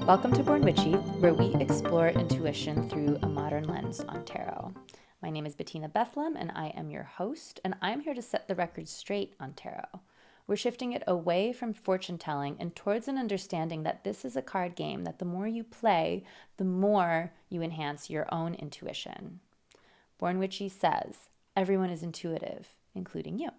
Welcome to Born Witchy, where we explore intuition through a modern lens on tarot. My name is Betina Bethlem, and I am your host, and I'm here to set the record straight on tarot. We're shifting it away from fortune telling and towards an understanding that this is a card game, that the more you play, the more you enhance your own intuition. Born Witchy says, everyone is intuitive, including you.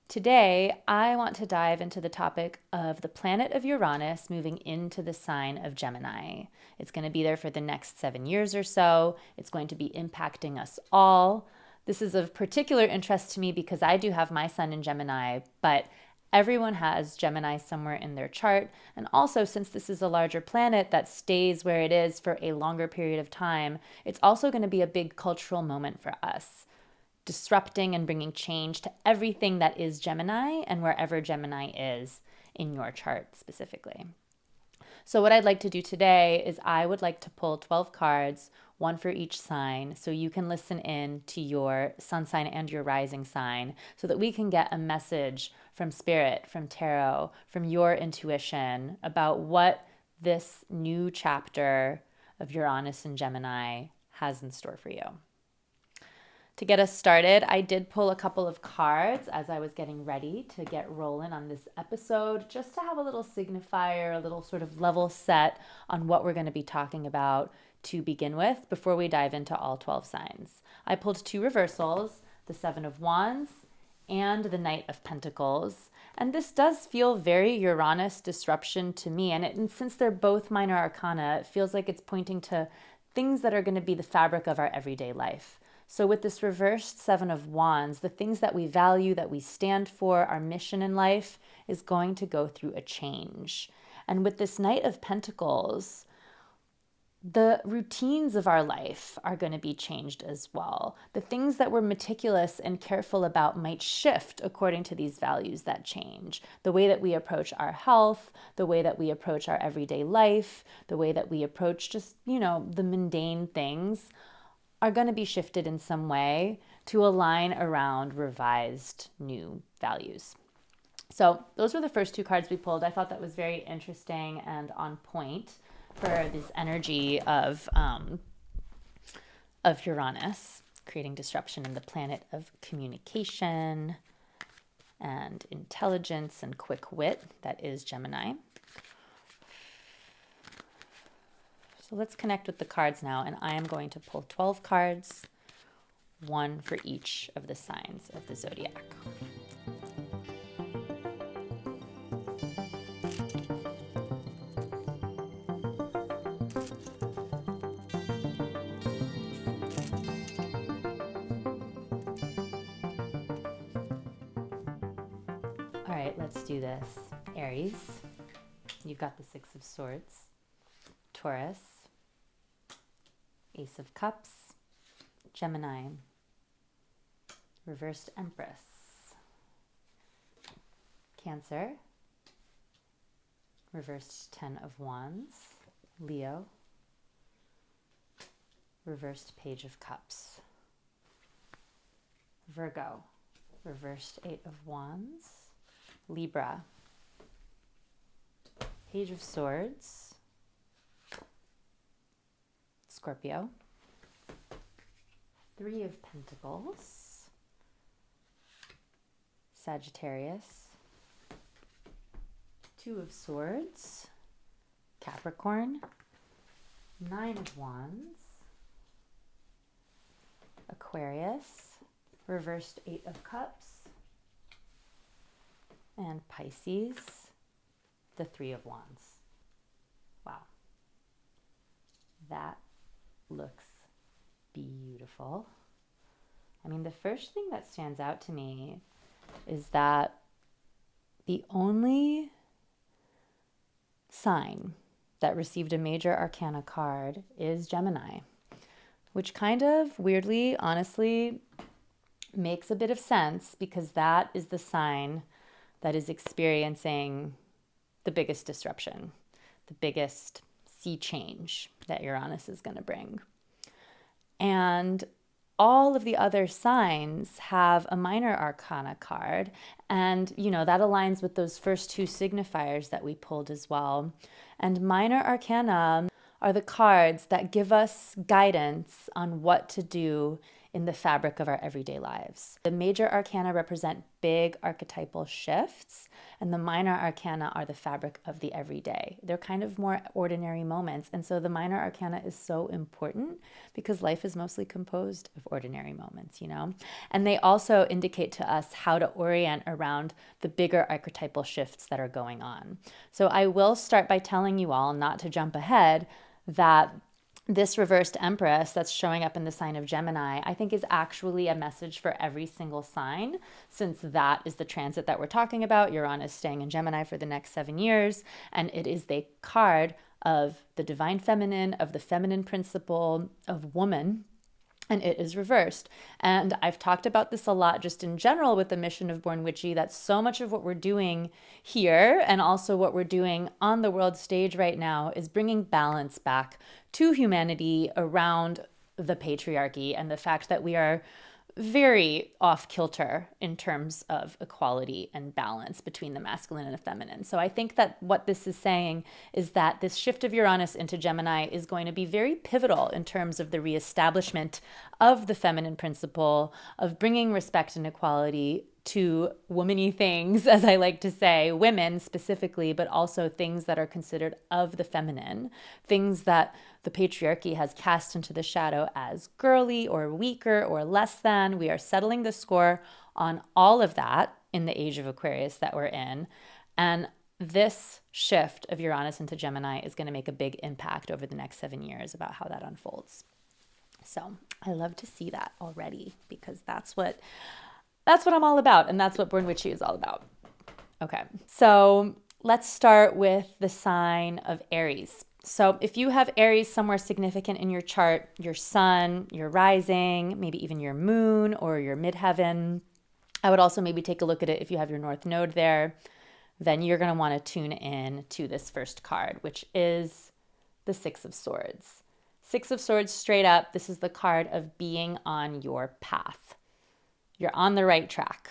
Today, I want to dive into the topic of the planet of Uranus moving into the sign of Gemini. It's going to be there for the next 7 years or so. It's going to be impacting us all. This is of particular interest to me because I do have my sun in Gemini, but everyone has Gemini somewhere in their chart. And also, since this is a larger planet that stays where it is for a longer period of time, it's also going to be a big cultural moment for us, disrupting and bringing change to everything that is Gemini and wherever Gemini is in your chart specifically. So what I'd like to do today is I would like to pull 12 cards, one for each sign, so you can listen in to your sun sign and your rising sign so that we can get a message from spirit, from tarot, from your intuition about what this new chapter of Uranus and Gemini has in store for you. To get us started, I did pull a couple of cards as I was getting ready to get rolling on this episode, just to have a little signifier, a little sort of level set on what we're going to be talking about to begin with before we dive into all 12 signs. I pulled 2 reversals, the 7 of Wands and the Knight of Pentacles. And this does feel very Uranus disruption to me. And since they're both minor arcana, it feels like it's pointing to things that are going to be the fabric of our everyday life. So with this reversed 7 of Wands, the things that we value, that we stand for, our mission in life is going to go through a change. And with this Knight of Pentacles, the routines of our life are going to be changed as well. The things that we're meticulous and careful about might shift according to these values that change. The way that we approach our health, the way that we approach our everyday life, the way that we approach just, the mundane things are going to be shifted in some way to align around revised new values. So those were the first 2 cards we pulled. I thought that was very interesting and on point for this energy of Uranus, creating disruption in the planet of communication and intelligence and quick wit that is Gemini. So let's connect with the cards now, and I am going to pull 12 cards, one for each of the signs of the zodiac. All right, let's do this. Aries, you've got the 6 of Swords. Taurus, Ace of Cups, Gemini, reversed Empress, Cancer, reversed 10 of Wands, Leo, reversed Page of Cups, Virgo, reversed 8 of Wands, Libra, Page of Swords, Scorpio, 3 of Pentacles, Sagittarius, 2 of Swords, Capricorn, 9 of Wands, Aquarius, reversed 8 of Cups, and Pisces, the 3 of Wands. Wow. That looks beautiful. I mean, the first thing that stands out to me is that the only sign that received a Major Arcana card is Gemini, which kind of weirdly, honestly, makes a bit of sense because that is the sign that is experiencing the biggest disruption, the biggest sea change that Uranus is going to bring. And all of the other signs have a minor arcana card. And, that aligns with those first two signifiers that we pulled as well. And minor arcana are the cards that give us guidance on what to do in the fabric of our everyday lives. The major arcana represent big archetypal shifts, and the minor arcana are the fabric of the everyday. They're kind of more ordinary moments. And so the minor arcana is so important because life is mostly composed of ordinary moments, And they also indicate to us how to orient around the bigger archetypal shifts that are going on. So I will start by telling you all, not to jump ahead, that this reversed Empress that's showing up in the sign of Gemini, I think is actually a message for every single sign, since that is the transit that we're talking about. Uranus staying in Gemini for the next 7 years, and it is the card of the divine feminine, of the feminine principle of woman, and it is reversed. And I've talked about this a lot just in general with the mission of Born Witchy, that so much of what we're doing here and also what we're doing on the world stage right now is bringing balance back to humanity around the patriarchy and the fact that we are very off kilter in terms of equality and balance between the masculine and the feminine. So I think that what this is saying is that this shift of Uranus into Gemini is going to be very pivotal in terms of the reestablishment of the feminine principle, of bringing respect and equality to womany things, as I like to say, women specifically, but also things that are considered of the feminine, things that the patriarchy has cast into the shadow as girly or weaker or less than. We are settling the score on all of that in the age of Aquarius that we're in. And this shift of Uranus into Gemini is going to make a big impact over the next 7 years about how that unfolds. So I love to see that already, because that's what I'm all about, and that's what Born Witchy is all about. Okay, so let's start with the sign of Aries. So if you have Aries somewhere significant in your chart, your sun, your rising, maybe even your moon or your midheaven, I would also maybe take a look at it if you have your north node there. Then you're going to want to tune in to this first card, which is the Six of Swords. Six of Swords straight up, this is the card of being on your path. You're on the right track.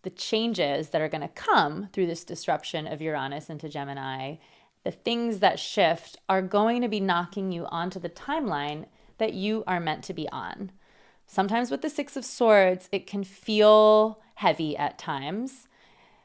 The changes that are going to come through this disruption of Uranus into Gemini, the things that shift, are going to be knocking you onto the timeline that you are meant to be on. Sometimes with the Six of Swords, it can feel heavy at times.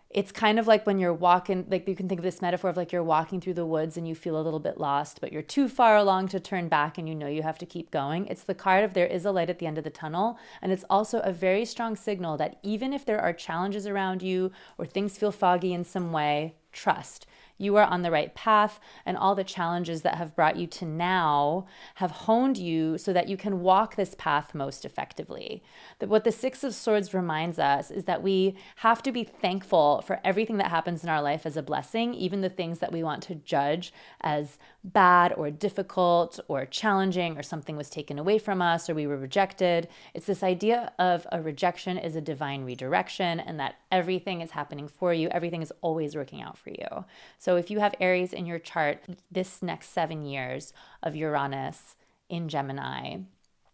It's kind of like when you're walking, like you can think of this metaphor of like you're walking through the woods and you feel a little bit lost, but you're too far along to turn back and you know you have to keep going. It's the card of there is a light at the end of the tunnel. And it's also a very strong signal that even if there are challenges around you or things feel foggy in some way, trust. You are on the right path, and all the challenges that have brought you to now have honed you so that you can walk this path most effectively. What the Six of Swords reminds us is that we have to be thankful for everything that happens in our life as a blessing, even the things that we want to judge as bad or difficult or challenging, or something was taken away from us or we were rejected. It's this idea of a rejection is a divine redirection, and that everything is happening for you. Everything is always working out for you. So if you have Aries in your chart, this next 7 years of Uranus in Gemini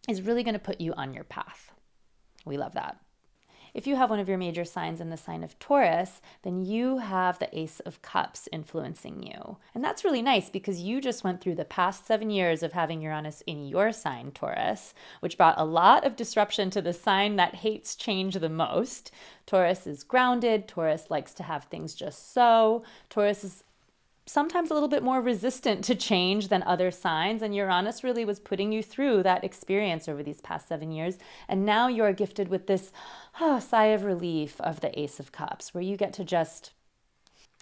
is really going to put you on your path. We love that. If you have one of your major signs in the sign of Taurus, then you have the Ace of Cups influencing you. And that's really nice because you just went through the past 7 years of having Uranus in your sign, Taurus, which brought a lot of disruption to the sign that hates change the most. Taurus is grounded. Taurus likes to have things just so. Taurus is sometimes a little bit more resistant to change than other signs. And Uranus really was putting you through that experience over these past 7 years. And now you're gifted with this sigh of relief of the Ace of Cups, where you get to just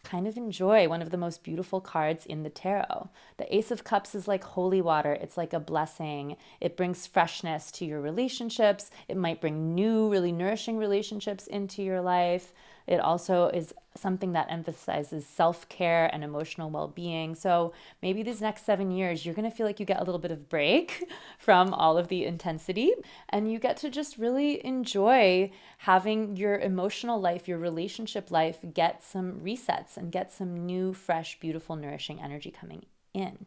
kind of enjoy one of the most beautiful cards in the tarot. The Ace of Cups is like holy water. It's like a blessing. It brings freshness to your relationships. It might bring new, really nourishing relationships into your life. It also is something that emphasizes self-care and emotional well-being. So maybe these next 7 years, you're going to feel like you get a little bit of break from all of the intensity, and you get to just really enjoy having your emotional life, your relationship life, get some resets and get some new, fresh, beautiful, nourishing energy coming in.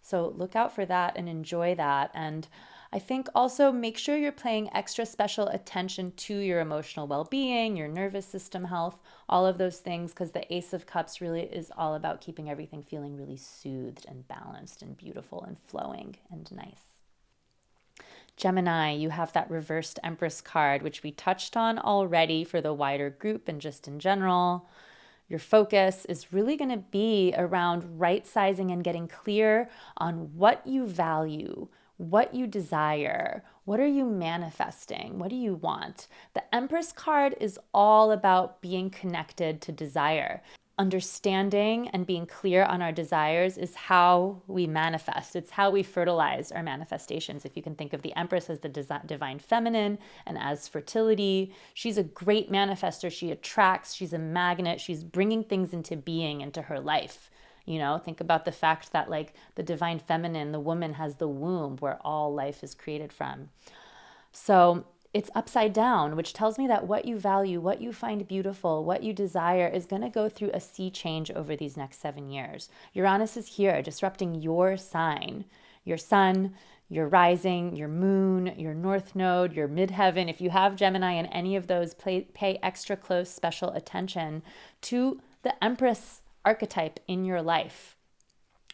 So look out for that and enjoy that. And I think also make sure you're paying extra special attention to your emotional well-being, your nervous system health, all of those things, because the Ace of Cups really is all about keeping everything feeling really soothed and balanced and beautiful and flowing and nice. Gemini, you have that reversed Empress card, which we touched on already for the wider group and just in general. Your focus is really going to be around right sizing and getting clear on what you value, what you desire, what are you manifesting, what do you want. The Empress card is all about being connected to desire. Understanding and being clear on our desires is how we manifest. It's how we fertilize our manifestations. If you can think of the Empress as the divine feminine and as fertility, she's a great manifester. She attracts, she's a magnet, she's bringing things into being into her life. You know, think about the fact that like the divine feminine, the woman has the womb where all life is created from. So it's upside down, which tells me that what you value, what you find beautiful, what you desire is going to go through a sea change over these next 7 years. Uranus is here disrupting your sign, your sun, your rising, your moon, your north node, your midheaven. If you have Gemini in any of those, pay extra close special attention to the Empress archetype in your life.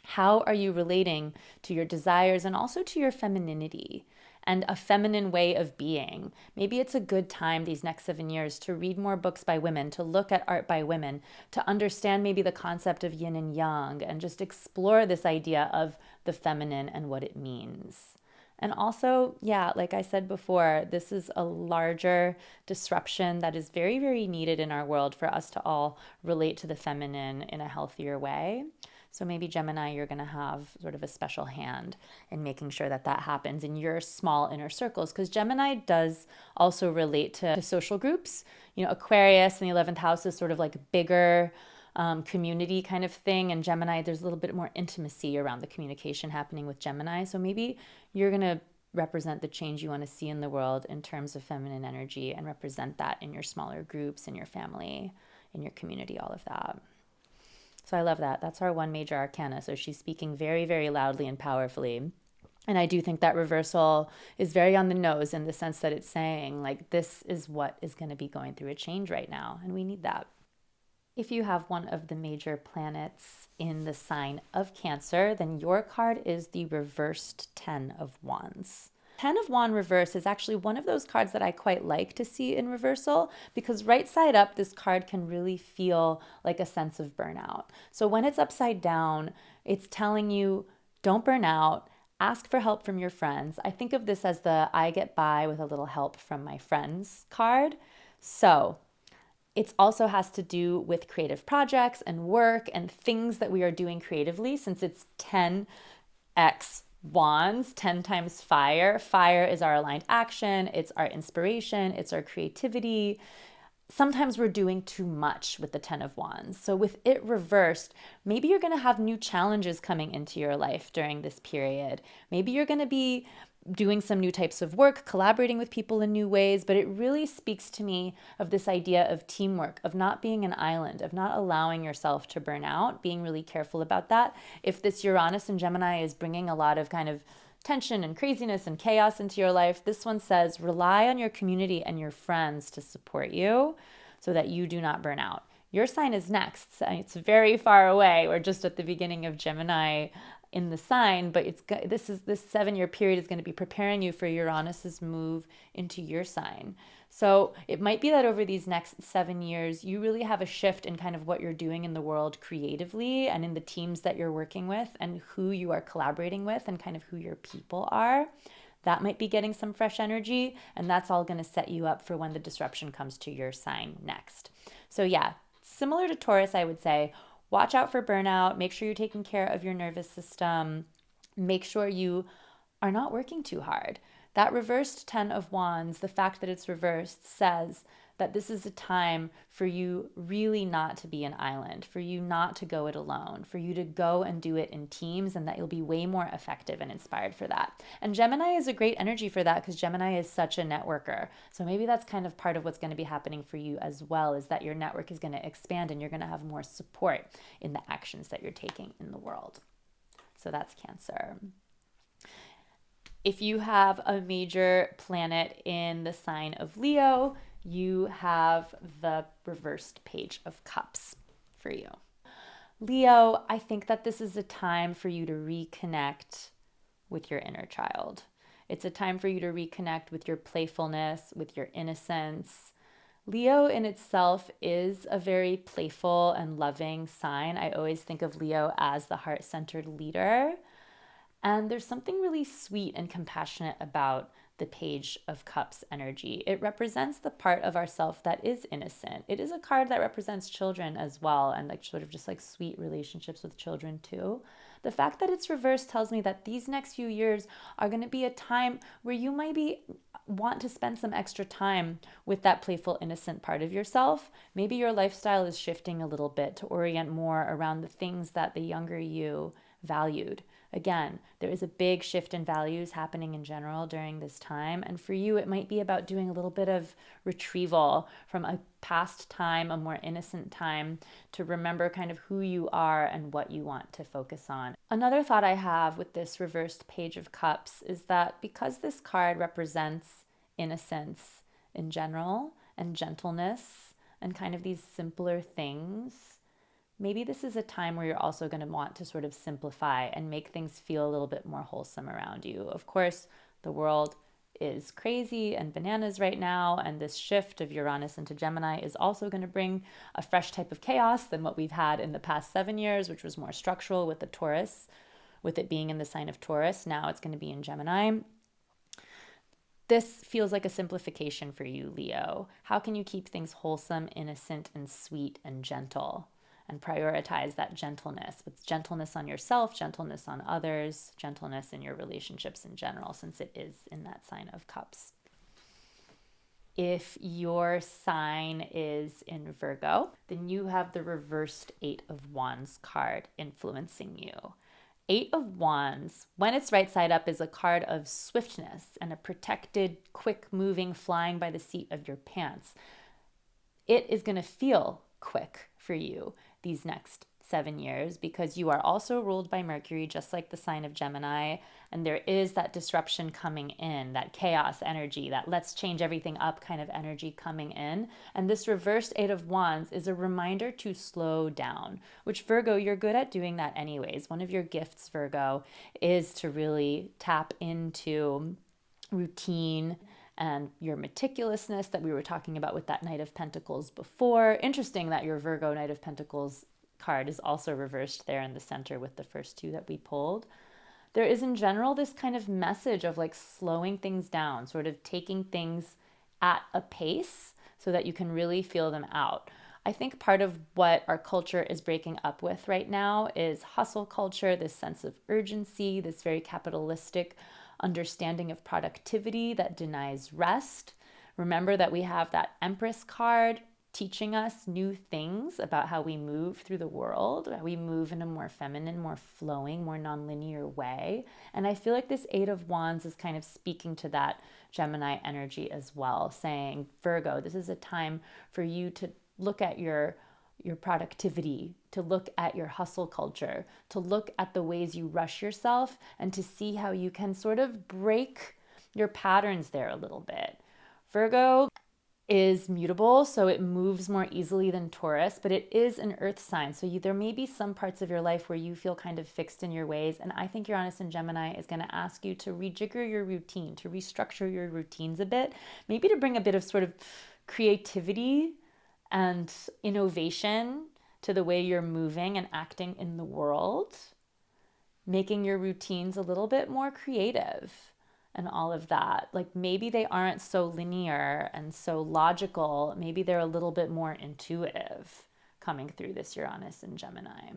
How are you relating to your desires and also to your femininity and a feminine way of being? Maybe it's a good time these next 7 years to read more books by women, to look at art by women, to understand maybe the concept of yin and yang, and just explore this idea of the feminine and what it means. And also, yeah, like I said before, this is a larger disruption that is very, very needed in our world for us to all relate to the feminine in a healthier way. So maybe Gemini, you're going to have sort of a special hand in making sure that that happens in your small inner circles, because Gemini does also relate to social groups. You know, Aquarius in the 11th house is sort of like bigger community kind of thing. And Gemini, there's a little bit more intimacy around the communication happening with Gemini. So maybe you're going to represent the change you want to see in the world in terms of feminine energy and represent that in your smaller groups, in your family, in your community, all of that. So I love that. That's our one major arcana. So she's speaking very, very loudly and powerfully. And I do think that reversal is very on the nose in the sense that it's saying, like, this is what is going to be going through a change right now. And we need that. If you have one of the major planets in the sign of Cancer, then your card is the reversed 10 of Wands. 10 of Wands reverse is actually one of those cards that I quite like to see in reversal, because right side up, this card can really feel like a sense of burnout. So when it's upside down, it's telling you, don't burn out, ask for help from your friends. I think of this as the I get by with a little help from my friends card. So it also has to do with creative projects and work and things that we are doing creatively, since it's 10x Wands, 10 times fire. Fire is our aligned action, it's our inspiration, it's our creativity. Sometimes we're doing too much with the 10 of Wands. So with it reversed, maybe you're going to have new challenges coming into your life during this period. Maybe you're going to be doing some new types of work, collaborating with people in new ways, but it really speaks to me of this idea of teamwork, of not being an island, of not allowing yourself to burn out, being really careful about that. If this Uranus and Gemini is bringing a lot of kind of tension and craziness and chaos into your life, this one says rely on your community and your friends to support you so that you do not burn out. Your sign is next. It's very far away. We're just at the beginning of Gemini in the sign, but this 7-year period is going to be preparing you for Uranus's move into your sign. So it might be that over these next 7 years, you really have a shift in kind of what you're doing in the world creatively and in the teams that you're working with and who you are collaborating with and kind of who your people are. That might be getting some fresh energy, and that's all going to set you up for when the disruption comes to your sign next. So yeah, similar to Taurus, I would say, watch out for burnout. Make sure you're taking care of your nervous system. Make sure you are not working too hard. That reversed 10 of Wands, the fact that it's reversed, says that this is a time for you really not to be an island, for you not to go it alone, for you to go and do it in teams, and that you'll be way more effective and inspired for that. And Gemini is a great energy for that because Gemini is such a networker. So maybe that's kind of part of what's going to be happening for you as well, is that your network is going to expand and you're going to have more support in the actions that you're taking in the world. So that's Cancer. If you have a major planet in the sign of Leo, you have the reversed Page of Cups for you. Leo, I think that this is a time for you to reconnect with your inner child. It's a time for you to reconnect with your playfulness, with your innocence. Leo in itself is a very playful and loving sign. I always think of Leo as the heart-centered leader. And there's something really sweet and compassionate about the Page of Cups energy. It represents the part of ourself that is innocent. It is a card that represents children as well, and like sort of just like sweet relationships with children too. The fact that it's reversed tells me that these next few years are going to be a time where you might want to spend some extra time with that playful, innocent part of yourself. Maybe your lifestyle is shifting a little bit to orient more around the things that the younger you valued. Again, there is a big shift in values happening in general during this time. And for you, it might be about doing a little bit of retrieval from a past time, a more innocent time, to remember kind of who you are and what you want to focus on. Another thought I have with this reversed Page of Cups is that because this card represents innocence in general and gentleness and kind of these simpler things, maybe this is a time where you're also going to want to sort of simplify and make things feel a little bit more wholesome around you. Of course, the world is crazy and bananas right now, and this shift of Uranus into Gemini is also going to bring a fresh type of chaos than what we've had in the past 7 years, which was more structural with the Taurus, with it being in the sign of Taurus. Now it's going to be in Gemini. This feels like a simplification for you, Leo. How can you keep things wholesome, innocent, and sweet and gentle? And prioritize that gentleness, with gentleness on yourself, gentleness on others, gentleness in your relationships in general, since it is in that sign of cups. If your sign is in Virgo, then you have the reversed 8 of Wands card influencing you. 8 of Wands, when it's right side up, is a card of swiftness and a protected, quick moving, flying by the seat of your pants. It is going to feel quick for you these next 7 years because you are also ruled by Mercury, just like the sign of Gemini. And there is that disruption coming in, that chaos energy, that let's change everything up kind of energy coming in. And this reversed 8 of Wands is a reminder to slow down, which Virgo, you're good at doing that anyways. One of your gifts, Virgo, is to really tap into routine and your meticulousness that we were talking about with that Knight of Pentacles before. Interesting that your Virgo Knight of Pentacles card is also reversed there in the center with the first two that we pulled. There is in general this kind of message of like slowing things down, sort of taking things at a pace so that you can really feel them out. I think part of what our culture is breaking up with right now is hustle culture, this sense of urgency, this very capitalistic understanding of productivity that denies rest. Remember that we have that Empress card teaching us new things about how we move through the world, how we move in a more feminine, more flowing, more nonlinear way. And I feel like this 8 of Wands is kind of speaking to that Gemini energy as well, saying, Virgo, this is a time for you to look at your productivity, to look at your hustle culture, to look at the ways you rush yourself, and to see how you can sort of break your patterns there a little bit. Virgo is mutable, so it moves more easily than Taurus, but it is an earth sign. So there may be some parts of your life where you feel kind of fixed in your ways. And I think Uranus and Gemini is going to ask you to rejigger your routine, to restructure your routines a bit, maybe to bring a bit of sort of creativity and innovation to the way you're moving and acting in the world, making your routines a little bit more creative and all of that. Like maybe they aren't so linear and so logical. Maybe they're a little bit more intuitive coming through this Uranus and Gemini.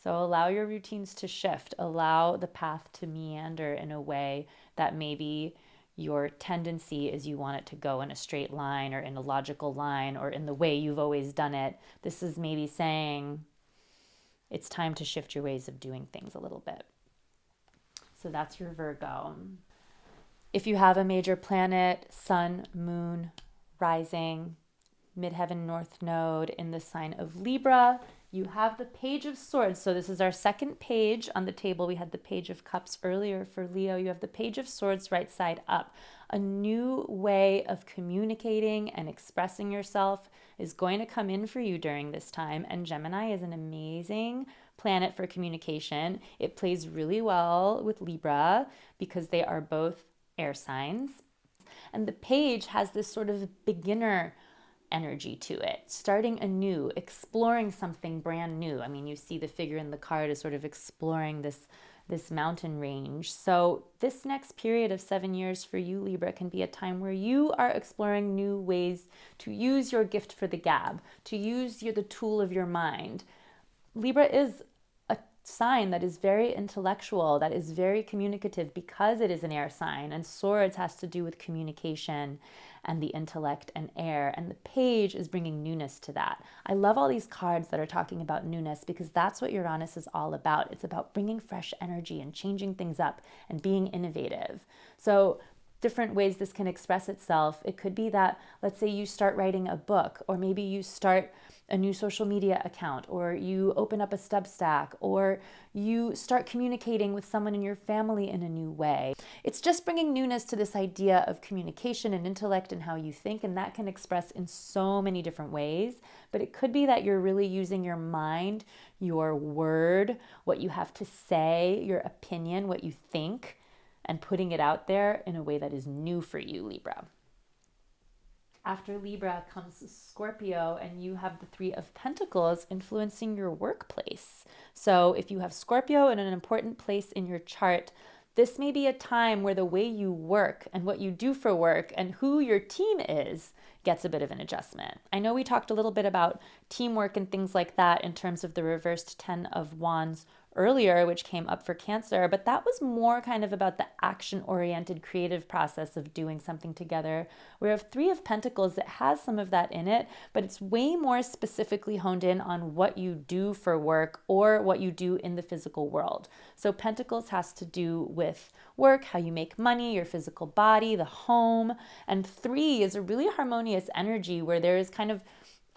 So allow your routines to shift. Allow the path to meander in a way that maybe your tendency is you want it to go in a straight line or in a logical line or in the way you've always done it. This is maybe saying it's time to shift your ways of doing things a little bit. So that's your Virgo. If you have a major planet, sun, moon, rising, midheaven north node in the sign of Libra. You have the Page of Swords. So this is our second page on the table. We had the Page of Cups earlier for Leo. You have the Page of Swords right side up. A new way of communicating and expressing yourself is going to come in for you during this time. And Gemini is an amazing planet for communication. It plays really well with Libra because they are both air signs. And the page has this sort of beginner energy to it, starting anew, exploring something brand new. I mean, you see the figure in the card is sort of exploring this mountain range. So this next period of 7 years for you, Libra, can be a time where you are exploring new ways to use your gift for the gab, to use the tool of your mind. Libra is a sign that is very intellectual, that is very communicative because it is an air sign, and swords has to do with communication and the intellect and air, and the page is bringing newness to that. I love all these cards that are talking about newness because that's what Uranus is all about. It's about bringing fresh energy and changing things up and being innovative. So different ways this can express itself. It could be that, let's say you start writing a book, or maybe you start a new social media account, or you open up a Substack, or you start communicating with someone in your family in a new way. It's just bringing newness to this idea of communication and intellect and how you think, and that can express in so many different ways. But it could be that you're really using your mind, your word, what you have to say, your opinion, what you think, and putting it out there in a way that is new for you, Libra. After Libra comes Scorpio, and you have the Three of Pentacles influencing your workplace. So if you have Scorpio in an important place in your chart, this may be a time where the way you work and what you do for work and who your team is gets a bit of an adjustment. I know we talked a little bit about teamwork and things like that in terms of the reversed 10 of Wands earlier, which came up for Cancer, but that was more kind of about the action-oriented creative process of doing something together. We have Three of Pentacles that has some of that in it, but it's way more specifically honed in on what you do for work or what you do in the physical world. So Pentacles has to do with work, how you make money, your physical body, the home, and Three is a really harmonious energy where there is kind of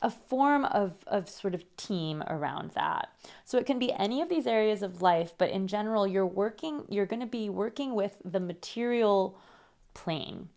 a form of sort of team around that. So it can be any of these areas of life, but in general, you're going to be working with the material plane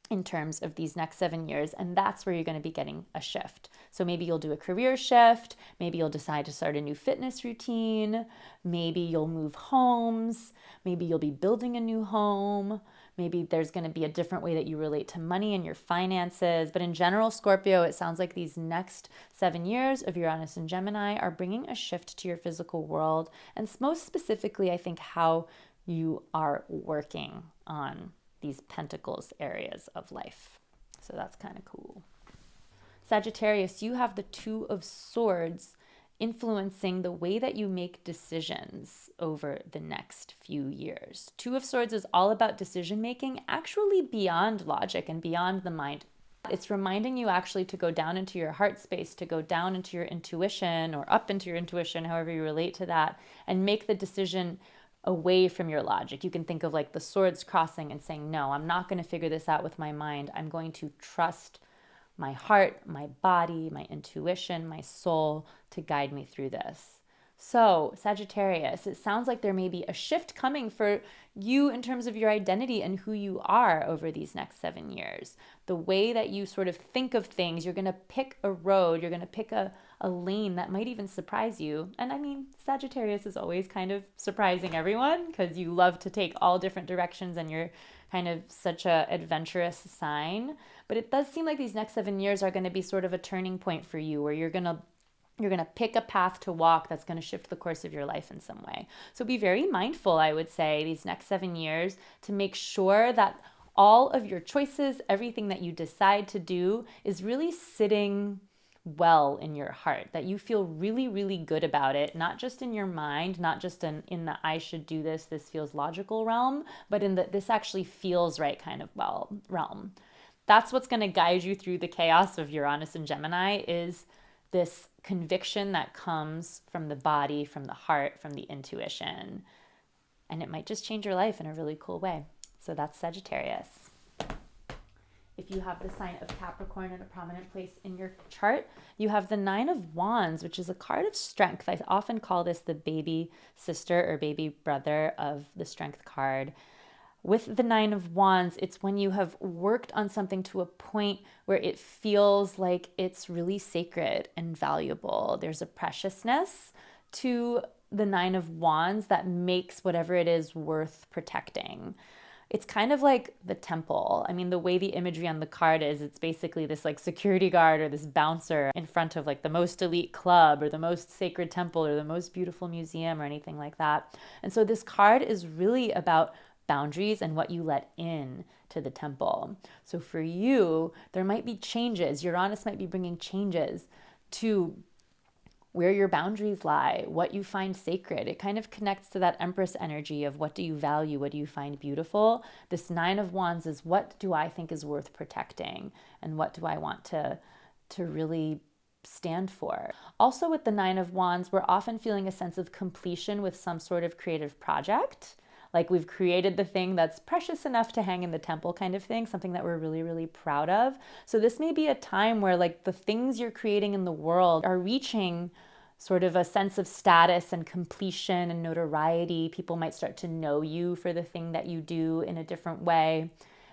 in terms of these next 7 years, and that's where you're going to be getting a shift. So maybe you'll do a career shift, maybe you'll decide to start a new fitness routine, maybe you'll move homes, maybe you'll be building a new home, maybe there's going to be a different way that you relate to money and your finances. But in general, Scorpio, it sounds like these next 7 years of Uranus and Gemini are bringing a shift to your physical world, and most specifically, I think, how you are working on these pentacles areas of life. So that's kind of cool. Sagittarius, you have the Two of Swords influencing the way that you make decisions over the next few years. Two of Swords is all about decision making, actually beyond logic and beyond the mind. It's reminding you actually to go down into your heart space, to go down into your intuition or up into your intuition, however you relate to that, and make the decision away from your logic. You can think of like the swords crossing and saying, no, I'm not going to figure this out with my mind. I'm going to trust my heart, my body, my intuition, my soul to guide me through this. So Sagittarius, it sounds like there may be a shift coming for you in terms of your identity and who you are over these next 7 years. The way that you sort of think of things, you're going to pick a road, you're going to pick a lane that might even surprise you. And I mean, Sagittarius is always kind of surprising everyone because you love to take all different directions and you're kind of such a adventurous sign. But it does seem like these next 7 years are going to be sort of a turning point for you where you're going to pick a path to walk that's going to shift the course of your life in some way. So be very mindful, I would say, these next 7 years to make sure that all of your choices, everything that you decide to do is really sitting well in your heart, that you feel really, really good about it, not just in your mind, not just in the I should do this feels logical realm, but in the this actually feels right kind of realm. That's what's going to guide you through the chaos of Uranus and Gemini is this conviction that comes from the body, from the heart, from the intuition. And it might just change your life in a really cool way. So that's Sagittarius. If you have the sign of Capricorn in a prominent place in your chart, you have the Nine of Wands, which is a card of strength. I often call this the baby sister or baby brother of the Strength card. With the Nine of Wands, it's when you have worked on something to a point where it feels like it's really sacred and valuable. There's a preciousness to the Nine of Wands that makes whatever it is worth protecting. It's kind of like the temple. I mean, the way the imagery on the card is, it's basically this like security guard or this bouncer in front of like the most elite club or the most sacred temple or the most beautiful museum or anything like that. And so this card is really about boundaries and what you let in to the temple. So for you, there might be changes. Uranus might be bringing changes to where your boundaries lie, what you find sacred. It kind of connects to that Empress energy of what do you value, what do you find beautiful. This Nine of Wands is what do I think is worth protecting and what do I want to really stand for. Also with the Nine of Wands, we're often feeling a sense of completion with some sort of creative project. Like we've created the thing that's precious enough to hang in the temple kind of thing, something that we're really, really proud of. So this may be a time where like the things you're creating in the world are reaching sort of a sense of status and completion and notoriety. People might start to know you for the thing that you do in a different way.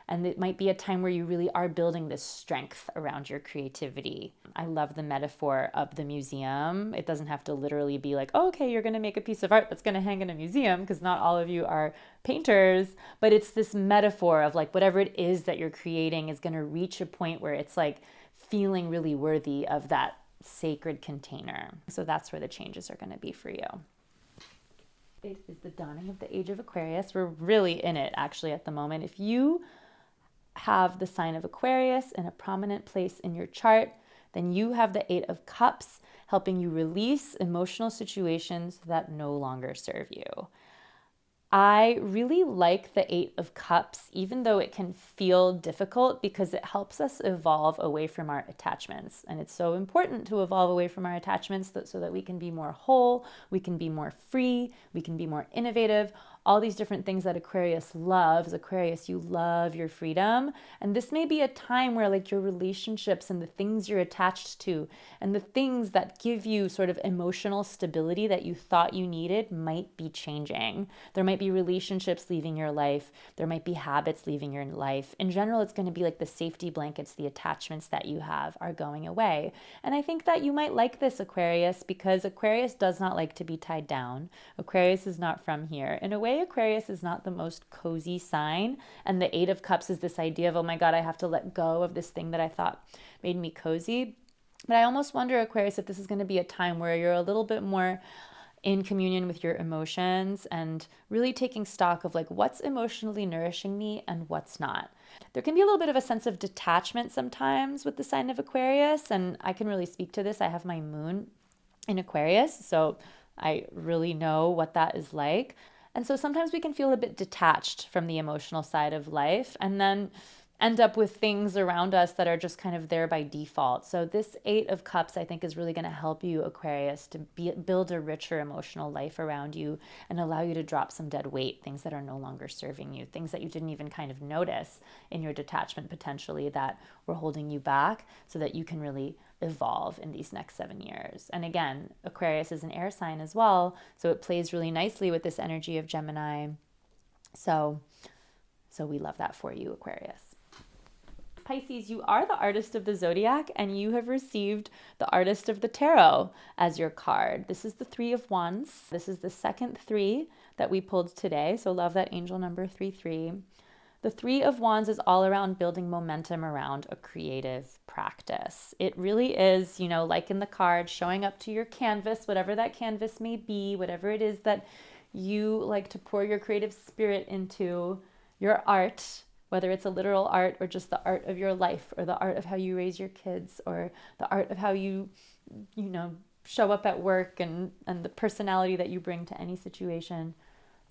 And it might be a time where you really are building this strength around your creativity. I love the metaphor of the museum. It doesn't have to literally be like, oh, okay, you're going to make a piece of art that's going to hang in a museum, because not all of you are painters. But it's this metaphor of like whatever it is that you're creating is going to reach a point where it's like feeling really worthy of that sacred container. So that's where the changes are going to be for you. It is the dawning of the age of Aquarius. We're really in it actually at the moment. If you have the sign of Aquarius in a prominent place in your chart, then you have the Eight of Cups helping you release emotional situations that no longer serve you. I really like the Eight of Cups, even though it can feel difficult, because it helps us evolve away from our attachments. And it's so important to evolve away from our attachments so that we can be more whole, we can be more free, we can be more innovative, all these different things that Aquarius loves. Aquarius, you love your freedom. And this may be a time where like your relationships and the things you're attached to and the things that give you sort of emotional stability that you thought you needed might be changing. There might be relationships leaving your life. There might be habits leaving your life. In general, it's going to be like the safety blankets, the attachments that you have are going away. And I think that you might like this, Aquarius, because Aquarius does not like to be tied down. Aquarius is not from here. In a way, Aquarius is not the most cozy sign. And the Eight of Cups is this idea of, oh my God, I have to let go of this thing that I thought made me cozy. But I almost wonder, Aquarius, if this is going to be a time where you're a little bit more in communion with your emotions and really taking stock of like what's emotionally nourishing me and what's not. There can be a little bit of a sense of detachment sometimes with the sign of Aquarius, and I can really speak to this. I have my moon in Aquarius, so I really know what that is like. And so sometimes we can feel a bit detached from the emotional side of life and then end up with things around us that are just kind of there by default. So this Eight of Cups, I think, is really going to help you, Aquarius, to build a richer emotional life around you and allow you to drop some dead weight, things that are no longer serving you, things that you didn't even kind of notice in your detachment potentially that were holding you back, so that you can really evolve in these next 7 years. And again, Aquarius is an air sign as well, so it plays really nicely with this energy of Gemini. So we love that for you, Aquarius. Pisces, you are the artist of the zodiac, and you have received the artist of the tarot as your card. This is the Three of Wands. This is the second three that we pulled today. So love that angel number 33. The Three of Wands is all around building momentum around a creative practice. It really is, you know, like in the card, showing up to your canvas, whatever that canvas may be, whatever it is that you like to pour your creative spirit into, your art, whether it's a literal art or just the art of your life or the art of how you raise your kids or the art of how you show up at work and the personality that you bring to any situation.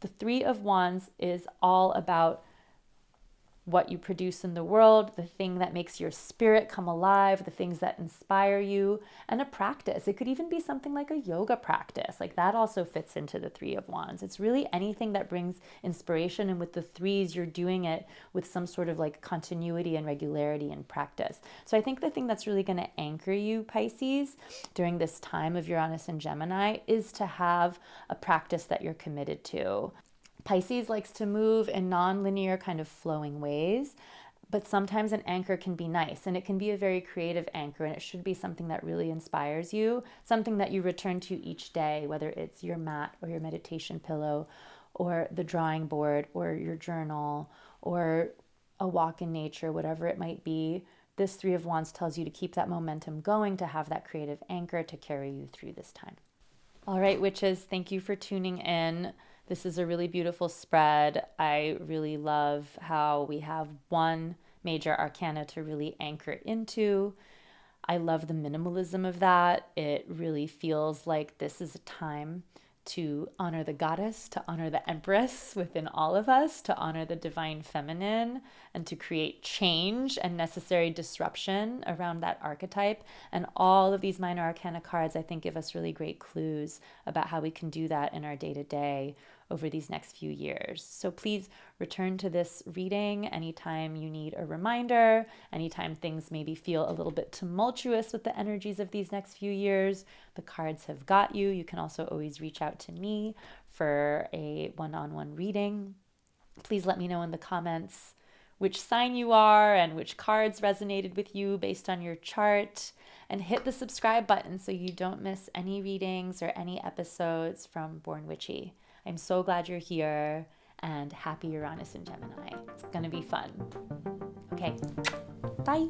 The Three of Wands is all about what you produce in the world, the thing that makes your spirit come alive, the things that inspire you, and a practice. It could even be something like a yoga practice. Like that also fits into the Three of Wands. It's really anything that brings inspiration. And with the threes, you're doing it with some sort of like continuity and regularity and practice. So I think the thing that's really going to anchor you, Pisces, during this time of Uranus and Gemini is to have a practice that you're committed to. Pisces likes to move in non-linear kind of flowing ways, but sometimes an anchor can be nice, and it can be a very creative anchor, and it should be something that really inspires you, something that you return to each day, whether it's your mat or your meditation pillow or the drawing board or your journal or a walk in nature, whatever it might be. This Three of Wands tells you to keep that momentum going, to have that creative anchor to carry you through this time. All right, witches, thank you for tuning in. This is a really beautiful spread. I really love how we have one major arcana to really anchor into. I love the minimalism of that. It really feels like this is a time to honor the goddess, to honor the empress within all of us, to honor the divine feminine, and to create change and necessary disruption around that archetype. And all of these minor arcana cards, I think, give us really great clues about how we can do that in our day-to-day over these next few years. So please return to this reading anytime you need a reminder, anytime things maybe feel a little bit tumultuous with the energies of these next few years. The cards have got you. You can also always reach out to me for a one-on-one reading. Please let me know in the comments which sign you are and which cards resonated with you based on your chart. And hit the subscribe button so you don't miss any readings or any episodes from Born Witchy. I'm so glad you're here, and happy Uranus and Gemini. It's going to be fun. Okay, bye.